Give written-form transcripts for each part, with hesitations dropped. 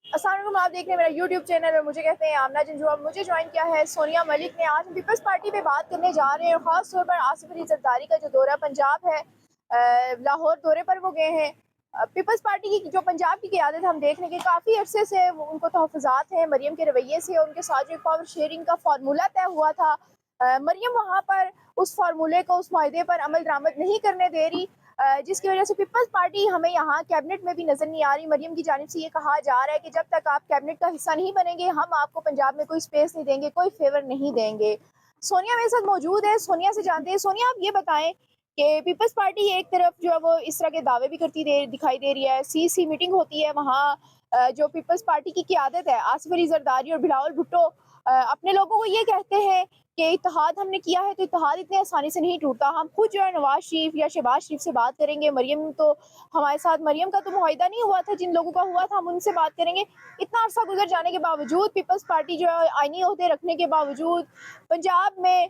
अस्सलाम वालेकुम, आप देख रहे हैं मेरा यूट्यूब चैनल और मुझे कहते हैं आमना जंजुआ। मुझे ज्वाइन किया है सोनिया मलिक ने। आज हम पीपल्स पार्टी पे बात करने जा रहे हैं। ख़ास तौर पर आसिफ अली जरदारी का जो दौरा पंजाब है, लाहौर दौरे पर वो गए हैं। पीपल्स पार्टी की जो पंजाब की क़यादत हम देख रहे हैं कि काफ़ी अरसे से उनको तहफ़्फ़ुज़ात हैं मरीम के रवैये से। उनके साथ जो पावर शेयरिंग का फार्मूला तय हुआ था, मरीम वहाँ पर उस फार्मूले को, उस माहदे पर अमल दरामद नहीं करने दे रही, जिसकी वजह से पीपल्स पार्टी हमें यहाँ कैबिनेट में भी नजर नहीं आ रही। मरियम की जानिब से ये कहा जा रहा है कि जब तक आप कैबिनेट का हिस्सा नहीं बनेंगे, हम आपको पंजाब में कोई स्पेस नहीं देंगे, कोई फेवर नहीं देंगे। सोनिया मेरे साथ मौजूद है, सोनिया से जानते हैं। सोनिया, आप ये बताएं कि पीपल्स पार्टी एक तरफ जो है वो इस तरह के दावे भी करती दिखाई दे रही है। सी मीटिंग होती है वहाँ, जो पीपल्स पार्टी की क़यादत है आसिफ अली जरदारी और बिलावल भुट्टो अपने लोगों को ये कहते हैं कि इत्तेहाद हमने किया है तो इत्तेहाद इतने आसानी से नहीं टूटता। हम खुद जो है नवाज शरीफ या शहबाज शरीफ से बात करेंगे। मरियम तो हमारे साथ, मरियम का तो मुआहिदा नहीं हुआ था, जिन लोगों का हुआ था हम उनसे बात करेंगे। इतना अरसा गुजर जाने के बावजूद पीपल्स पार्टी जो है आईनी ओहदे रखने के बावजूद पंजाब में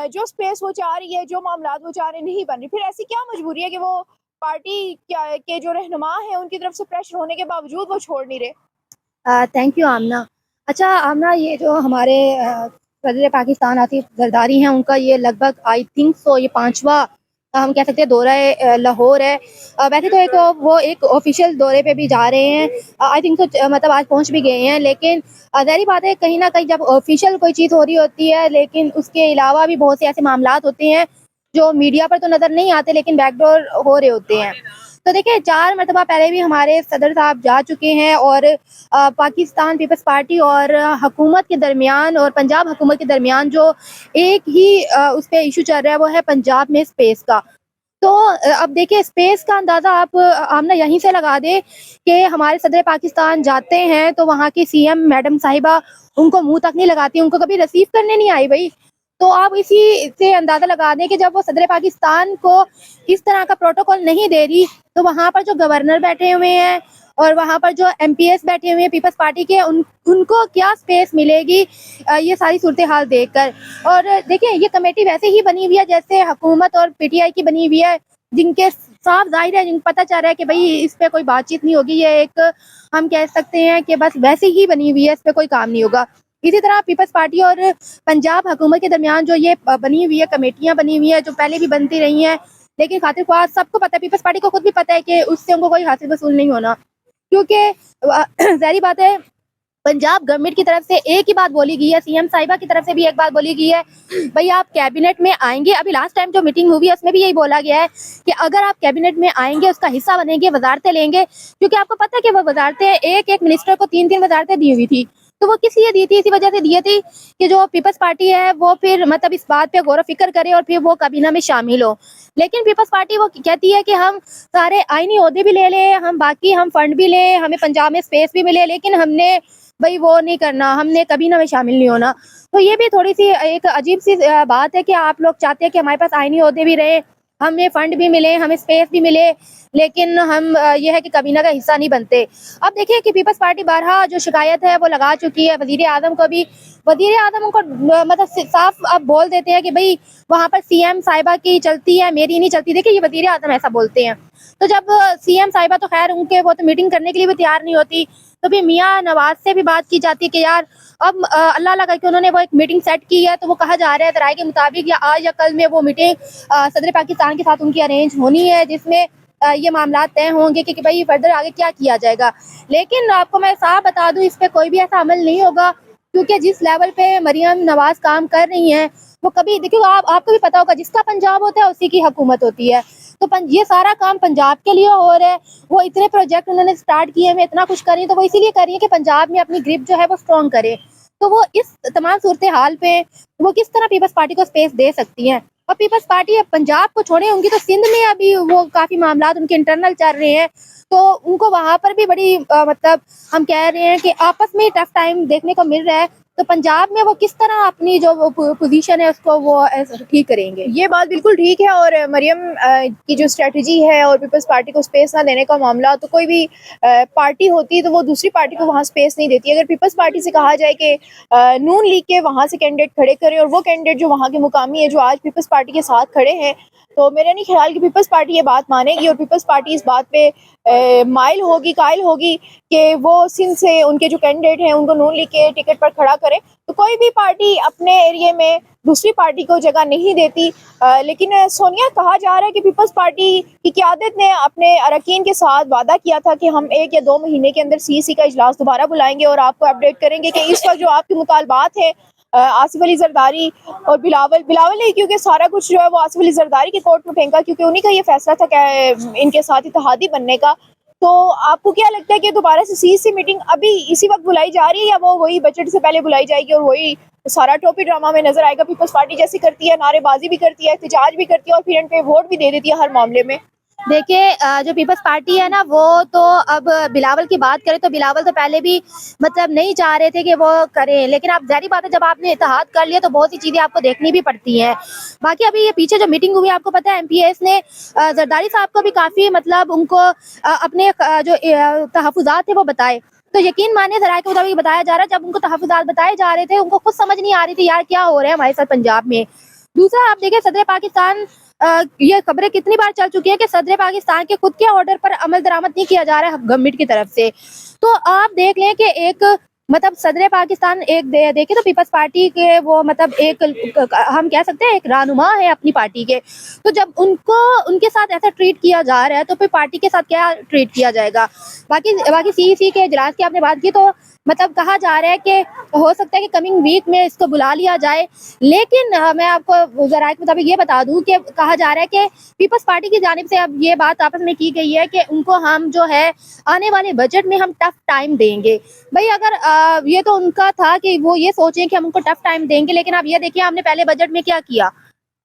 जो स्पेस वो चाह रही है, जो मामला वो चाह रहे नहीं बन रही। फिर ऐसी क्या मजबूरी है कि वो पार्टी के जो रहनुमा है उनकी तरफ से प्रेशर होने के बावजूद वो छोड़ नहीं रहे? थैंक यू आमना। अच्छा आमना, ये जो हमारे सदर पाकिस्तान आसिफ जरदारी हैं, उनका ये लगभग आई थिंक सो ये 5वां हम कह सकते हैं दौरा लाहौर है। वैसे तो वो एक ऑफिशियल दौरे पे भी जा रहे हैं। आई थिंक सो मतलब आज पहुंच भी गए हैं, लेकिन ज़ाहिर बात है कहीं ना कहीं जब ऑफिशियल कोई चीज़ हो रही होती है, लेकिन उसके अलावा भी बहुत से ऐसे मामलात होते हैं जो मीडिया पर तो नज़र नहीं आते लेकिन बैकडोर हो रहे होते हैं। तो देखिए, 4 मरतबा पहले भी हमारे सदर साहब जा चुके हैं और पाकिस्तान पीपल्स पार्टी और हुकूमत के दरमियान और पंजाब हुकूमत के दरमियान जो एक ही उस पे इशू चल रहा है, वो है पंजाब में स्पेस का। तो अब देखिए, स्पेस का अंदाज़ा आप आमना यहीं से लगा दें कि हमारे सदर पाकिस्तान जाते हैं तो वहाँ की सीएम मैडम साहिबा उनको मुँह तक नहीं लगाती, उनको कभी रिसीव करने नहीं आई भई। तो आप इसी से अंदाज़ा लगा दें कि जब वो सदर पाकिस्तान को इस तरह का प्रोटोकॉल नहीं दे रही, तो वहाँ पर जो गवर्नर बैठे हुए हैं और वहाँ पर जो एमपीएस बैठे हुए हैं पीपल्स पार्टी के, उनको क्या स्पेस मिलेगी ये सारी सूरत हाल देखकर। और देखिए, ये कमेटी वैसे ही बनी हुई है जैसे हुकूमत और पीटीआई की बनी हुई है, जिनके साफ ज़ाहिर है, जिनको पता चल रहा है कि भई इस पे कोई बातचीत नहीं होगी। ये एक हम कह सकते हैं कि बस वैसे ही बनी हुई है, इस पे कोई काम नहीं होगा। इसी तरह पीपल्स पार्टी और पंजाब हुकूमत के दरमियान जो ये बनी हुई है, कमेटियाँ बनी हुई हैं, जो पहले भी बनती रही हैं, लेकिन खातिर ख्वाह सबको पता है, पीपल्स पार्टी को खुद भी पता है कि उससे उनको कोई हासिल वसूल नहीं होना। क्योंकि ज़ाहिर बात है, पंजाब गवर्नमेंट की तरफ से एक ही बात बोली गई है, सीएम साहिबा की तरफ से भी एक बात बोली गई है, भई आप कैबिनेट में आएँगे। अभी लास्ट टाइम जो मीटिंग हुई है उसमें भी यही बोला गया है कि अगर आप कैबिनेट में आएँगे, उसका हिस्सा बनेंगे, वज़ारतें लेंगे। क्योंकि आपको पता है कि वो वज़ारतें एक-एक मिनिस्टर को 3-3 वज़ारतें दी हुई थी। तो वो किस लिए दी थी? इसी वजह से दी थी कि जो पीपल्स पार्टी है वो फिर मतलब इस बात पे गौर-व-फ़िक्र करे और फिर वो काबीना में शामिल हो। लेकिन पीपल्स पार्टी वो कहती है कि हम सारे आईनी ओहदे भी ले लें, हम फंड भी लें, हमें पंजाब में स्पेस भी मिले, लेकिन हमने भई वो नहीं करना, हमने कबीना में शामिल नहीं होना। तो ये भी थोड़ी-सी एक अजीब-सी बात है कि आप लोग चाहते हैं कि हमारे पास आईनी ओहदे भी रहें, हमें फंड भी मिले, हमें स्पेस भी मिले, लेकिन हम ये है कि कबीना का हिस्सा नहीं बनते। अब देखिए कि पीपल्स पार्टी बारहा जो शिकायत है वो लगा चुकी है वज़ीर-ए-आज़म को भी। वज़ीर-ए-आज़म उनको मतलब साफ अब बोल देते हैं कि भई वहाँ पर सीएम साहिबा की चलती है, मेरी नहीं चलती। देखिए, ये वज़ीर-ए-आज़म ऐसा बोलते हैं। तो जब सीएम साहिबा तो ख़ैर उनके वो तो मीटिंग करने के लिए भी तैयार नहीं होती, तो फिर मियाँ नवाज़ से भी बात की जाती है कि यार अब अल्लाह अल्लाह करके उन्होंने वो एक मीटिंग सेट की है, तो वो कहा जा रहा है ज़राए के मुताबिक या आज या कल में वो मीटिंग सदर पाकिस्तान के साथ उनकी अरेंज होनी है, जिसमें ये मामलात तय होंगे कि भई फर्दर आगे क्या किया जाएगा। लेकिन आपको मैं साफ बता दूँ, इस पे कोई भी ऐसा अमल नहीं होगा, क्योंकि जिस लेवल पे मरियम नवाज़ काम कर रही हैं, वो कभी देखिए, आपको भी पता होगा, जिसका पंजाब होता है उसी की हुकूमत होती है। तो ये सारा काम पंजाब के लिए हो रहा है। वो इतने प्रोजेक्ट उन्होंने स्टार्ट किए हैं, इतना कुछ कर रही है, तो वो इसीलिए कर रही है कि पंजाब में अपनी ग्रिप जो है वो स्ट्रॉन्ग करे। तो वो इस तमाम सूरत हाल पे वो किस तरह पीपल्स पार्टी को स्पेस दे सकती हैं। और पीपल्स पार्टी अब पंजाब को छोड़े होंगी तो सिंध में अभी वो काफ़ी मामलात उनके इंटरनल चल रहे हैं, तो उनको वहाँ पर भी बड़ी मतलब हम कह रहे हैं कि आपस में टफ टाइम देखने को मिल रहा है। तो पंजाब में वो किस तरह अपनी जो पोजीशन है उसको वो ठीक करेंगे। ये बात बिल्कुल ठीक है। और मरियम की जो स्ट्रेटजी है और पीपल्स पार्टी को स्पेस ना देने का मामला, तो कोई भी पार्टी होती तो वो दूसरी पार्टी को वहाँ स्पेस नहीं देती। अगर पीपल्स पार्टी से कहा जाए कि नून लीग के वहाँ से कैंडिडेट खड़े करें और वो कैंडिडेट जो वहाँ के मुकामी है, जो आज पीपल्स पार्टी के साथ खड़े हैं, तो मेरा नहीं ख्याल कि पीपल्स पार्टी ये बात मानेगी और पीपल्स पार्टी इस बात पे माइल होगी, कायल होगी कि वो सिंध से उनके जो कैंडिडेट हैं उनको नून लीग के टिकट पर खड़ा करें। तो कोई भी पार्टी अपने एरिया में दूसरी पार्टी को जगह नहीं देती। लेकिन सोनिया, कहा जा रहा है कि पीपल्स पार्टी की क़यादत ने अपने अरकान के साथ वादा किया था कि हम 1 या 2 महीने के अंदर सीईसी का इजलास दोबारा बुलाएंगे और आपको अपडेट करेंगे कि इस वक्त जो आपके मुतालबात हैं आसिफ अली जरदारी और बिलावल नहीं, क्योंकि सारा कुछ जो है वो आसिफ अली जरदारी के कोर्ट में फेंका, क्योंकि उन्हीं का ये फैसला था कि इनके साथ इत्तेहादी बनने का। तो आपको क्या लगता है कि दोबारा से सीईसी मीटिंग अभी इसी वक्त बुलाई जा रही है या वो वही बजट से पहले बुलाई जाएगी और वही सारा टोपी ड्रामा में नजर आएगा? पीपल्स पार्टी जैसी करती है, नारेबाजी भी करती है, एहतजाज भी करती है और फिर इन पे वोट भी दे देती है हर मामले में। देखिए, जो पीपल्स पार्टी है ना, वो तो अब बिलावल की बात करें तो बिलावल तो पहले भी मतलब नहीं चाह रहे थे कि वो करें, लेकिन अब जाहिर बात है जब आपने इत्तेहाद कर लिया तो बहुत सी चीज़ें आपको देखनी भी पड़ती हैं। बाकी अभी ये पीछे जो मीटिंग हुई आपको पता है, एमपीएस ने जरदारी साहब को भी काफ़ी मतलब उनको अपने जो तहफ़्फ़ुज़ात थे वो बताए। तो यकीन मानिए, ज़राए के मुताबिक बताया जा रहा है, जब उनको तहफ़्फ़ुज़ात बताए जा रहे थे उनको खुद समझ नहीं आ रही थी यार क्या हो रहा है हमारे साथ पंजाब में। दूसरा, आप देखिए सदर पाकिस्तान, ये खबरें कितनी बार चल चुकी है कि सदर पाकिस्तान के खुद के ऑर्डर पर अमल दरामद नहीं किया जा रहा है गवर्नमेंट की तरफ से। तो आप देख लें कि एक मतलब सदर पाकिस्तान एक देखे तो पीपल्स पार्टी के वो मतलब एक हम कह सकते हैं एक रहनुमा है अपनी पार्टी के। तो जब उनको उनके साथ ऐसा ट्रीट किया जा रहा है तो फिर पार्टी के साथ क्या ट्रीट किया जाएगा? बाकी सीईसी के इजलास की आपने बात की, तो मतलब कहा जा रहा है कि हो सकता है कि कमिंग वीक में इसको बुला लिया जाए। लेकिन मैं आपको ज़राए के मुताबिक ये बता दूं कि कहा जा रहा है कि पीपल्स पार्टी की जानिब से अब ये बात आपस में की गई है कि उनको हम जो है आने वाले बजट में हम टफ टाइम देंगे। भाई अगर ये तो उनका था कि वो ये सोचें कि हम उनको टफ टाइम देंगे, लेकिन आप ये देखिए आपने पहले बजट में क्या किया।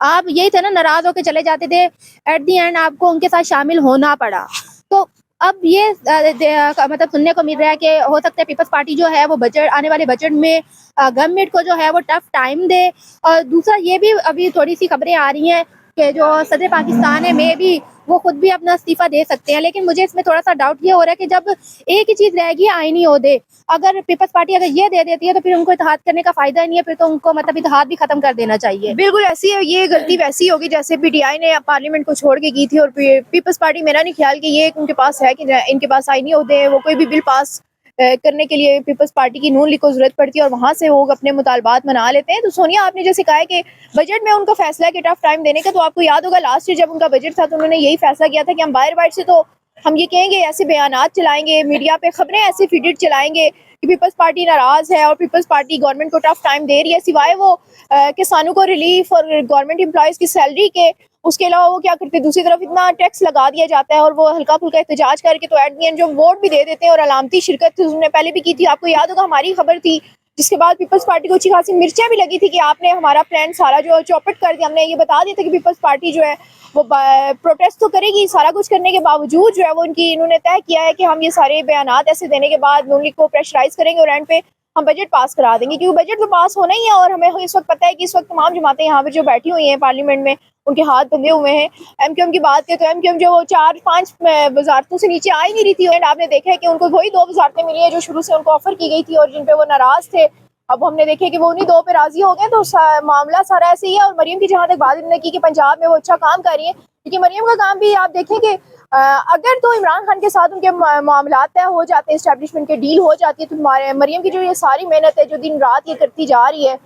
आप यही थे ना, नाराज होकर चले जाते थे, एट दी एंड आपको उनके साथ शामिल होना पड़ा। तो अब ये मतलब सुनने को मिल रहा है कि हो सकता है पीपल्स पार्टी जो है वो बजट आने वाले बजट में गवर्नमेंट को जो है वो टफ टाइम दे। और दूसरा ये भी अभी थोड़ी सी खबरें आ रही हैं कि जो सदर पाकिस्तान है में भी वो खुद भी अपना इस्तीफा दे सकते हैं। लेकिन मुझे इसमें थोड़ा सा डाउट ये हो रहा है कि जब एक ही चीज़ रहेगी आईनी ओहदे, अगर पीपल्स पार्टी अगर ये दे देती है तो फिर उनको इत्तेहाद करने का फायदा नहीं है, फिर तो उनको मतलब इत्तेहाद भी खत्म कर देना चाहिए। बिल्कुल ऐसी है, ये गलती वैसी होगी जैसे पीटीआई ने पार्लियामेंट को छोड़ के की थी और पीपल्स पार्टी, मेरा नहीं ख्याल कि ये उनके पास है कि इनके पास आईनी होते हैं। वो कोई भी बिल पास करने के लिए पीपल्स पार्टी की नून लीग को जरूरत पड़ती है और वहाँ से वो अपने मुतालबात मना लेते हैं। तो सोनिया, आपने जैसे कहा है कि बजट में उनका फैसला है कि टफ टाइम देने का, तो आपको याद होगा लास्ट ईयर जब उनका बजट था तो उन्होंने यही फैसला किया था कि हम बाहर से तो हम ये कहेंगे, ऐसे बयानात चलाएंगे, मीडिया पे खबरें ऐसे फीडेड चलाएंगे कि पीपल्स पार्टी नाराज है और पीपल्स पार्टी गवर्नमेंट को टफ टाइम दे रही है, सिवाय वो किसानों को रिलीफ और गवर्नमेंट एम्प्लॉयज़ की सैलरी के। उसके अलावा वो क्या करते हैं, दूसरी तरफ इतना टैक्स लगा दिया जाता है और वो हल्का फुल्का एहतजाज करके तो एट दी एंड जो वोट भी दे देते हैं। और अलामती शिरकत उन्होंने पहले भी की थी, आपको याद होगा हमारी खबर थी, जिसके बाद पीपल्स पार्टी को अच्छी खासी मिर्चें भी लगी थी कि आपने हमारा प्लान सारा जो चौपट कर दिया। हमने ये बता दिया था कि पीपल्स पार्टी जो है वो प्रोटेस्ट तो करेगी, सारा कुछ करने के बावजूद जो है वो इन्होंने तय किया है कि हम ये सारे बयानात ऐसे देने के बाद नून लीग को प्रेशराइज करेंगे और एंड पे हम बजट पास करा देंगे, क्योंकि बजट तो पास होना ही है। और हमें इस वक्त पता है कि इस वक्त तमाम जमातें यहाँ पे जो बैठी हुई हैं पार्लियामेंट में, उनके हाथ बंधे हुए हैं। एमक्यूएम की बात करें तो एमक्यूएम जो 4-5 वजारतों से नीचे आ ही नहीं रही थी, एंड आपने देखा है कि उनको वही 2 वजारतें मिली है जो शुरू से उनको ऑफर की गई थी और जिन पे वो नाराज थे। अब हमने देखे कि वो उन्हीं 2 पे राजी हो गए। तो मामला सारा ऐसे ही है। और मरियम की जहाँ तक बात इन्होंने की कि पंजाब में वो अच्छा काम कर रही है, क्योंकि मरियम का काम भी आप देखें कि अगर तो इमरान खान के साथ उनके मामला तय हो जाते हैं, इस्टेब्लिशमेंट के डील हो जाती है, तो मरियम की जो ये सारी मेहनत है जो दिन रात ये करती जा रही है,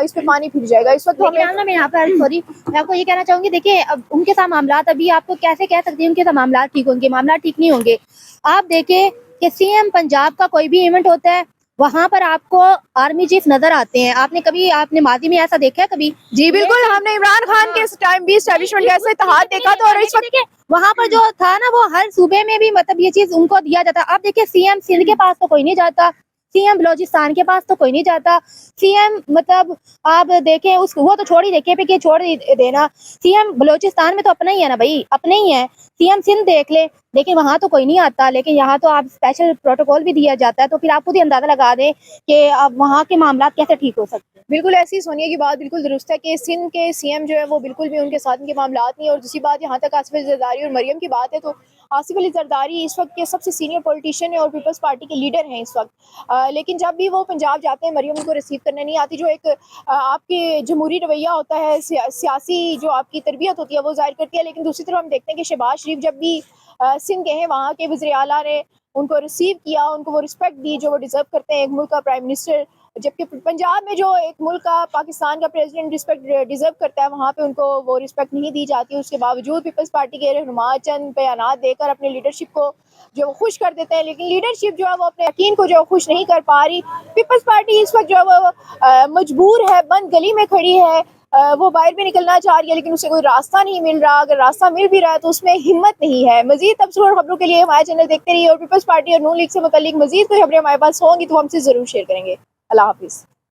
इस पे पानी फिर जाएगा इस वक्त। मैं यहाँ पर सॉरी, मैं आपको ये कहना चाहूंगी, देखिए अब उनके साथ मामला, अभी आपको कैसे कह सकती हूँ उनके साथ मामला ठीक होंगे? मामला ठीक नहीं होंगे। आप देखें कि सीएम पंजाब का कोई भी इवेंट होता है वहाँ पर आपको आर्मी चीफ नजर आते हैं। आपने माजी में ऐसा देखा है कभी? जी बिल्कुल, हमने इमरान खान के टाइम भी एस्टेब्लिशमेंट का ऐसा इत्तेहाद देखा था। और इस वक्त वहाँ पर जो था ना, वो हर सूबे में भी मतलब ये चीज उनको दिया जाता। अब देखिए सीएम सिंध के पास तो कोई नहीं जाता, सीएम बलोचिस्तान के पास तो कोई नहीं जाता, सीएम मतलब आप देखें उस वो तो छोड़ ही देखे पे कि छोड़ देना, सीएम बलोचिस्तान में तो अपना ही है ना भाई, अपने ही है। सीएम सिंध देख ले, लेकिन वहाँ तो कोई नहीं आता। लेकिन यहाँ तो आप स्पेशल प्रोटोकॉल भी दिया जाता है, तो फिर आप खुद ही अंदाजा लगा दें कि अब वहाँ के मामला कैसे ठीक हो सकते हैं। बिल्कुल ऐसी सोनिया की बात बिल्कुल दुरुस्त है कि सिंध के सीएम जो है वो बिल्कुल भी उनके साथ इनके मामला नहीं है। और दूसरी बात, यहाँ तक आसिफ अली जरदारी और मरियम की बात है, तो आसिफ अली जरदारी इस वक्त के सबसे सीनियर पॉलिटिशियन है और पीपल्स पार्टी के लीडर हैं इस वक्त। लेकिन जब भी वो पंजाब जाते हैं मरियम उनको रिसीव करने नहीं आती। जो एक आपके जमहूरी रवैया होता है, सियासी जो आपकी तरबियत होती है वो जाहिर करती है। लेकिन दूसरी तरफ हम देखते हैं कि शहबाज शरीफ जब भी सिंध गए हैं, वहाँ के वज़ीर आला ने उनको रिसीव किया, उनको वो रिस्पेक्ट दी जो वो डिज़र्व करते हैं एक मुल्क का प्राइम मिनिस्टर। जबकि पंजाब में जो एक मुल्क का पाकिस्तान का प्रेसिडेंट रिस्पेक्ट डिजर्व करता है, वहाँ पे उनको वो रिस्पेक्ट नहीं दी जाती। उसके बावजूद पीपल्स पार्टी के रहनुमा चंद बयानात देकर अपने लीडरशिप को जो वो खुश कर देते हैं, लेकिन लीडरशिप जो है वो अपने यकीन को जो खुश नहीं कर पा रही। पीपल्स पार्टी इस वक्त जो है वो मजबूर है, बंद गली में खड़ी है। वो बाहर भी निकलना चाह रही है लेकिन उसे कोई रास्ता नहीं मिल रहा। अगर रास्ता मिल भी रहा है तो उसमें हिम्मत नहीं है। मजीद तबसरे और खबरों के लिए हमारे चैनल देखते रहिए और पीपल्स पार्टी और नून लीग से मुताल्लिक मजीद कोई खबरें हमारे पास होंगी तो हमसे ज़रूर शेयर करेंगे। अल्लाह हाफिज़।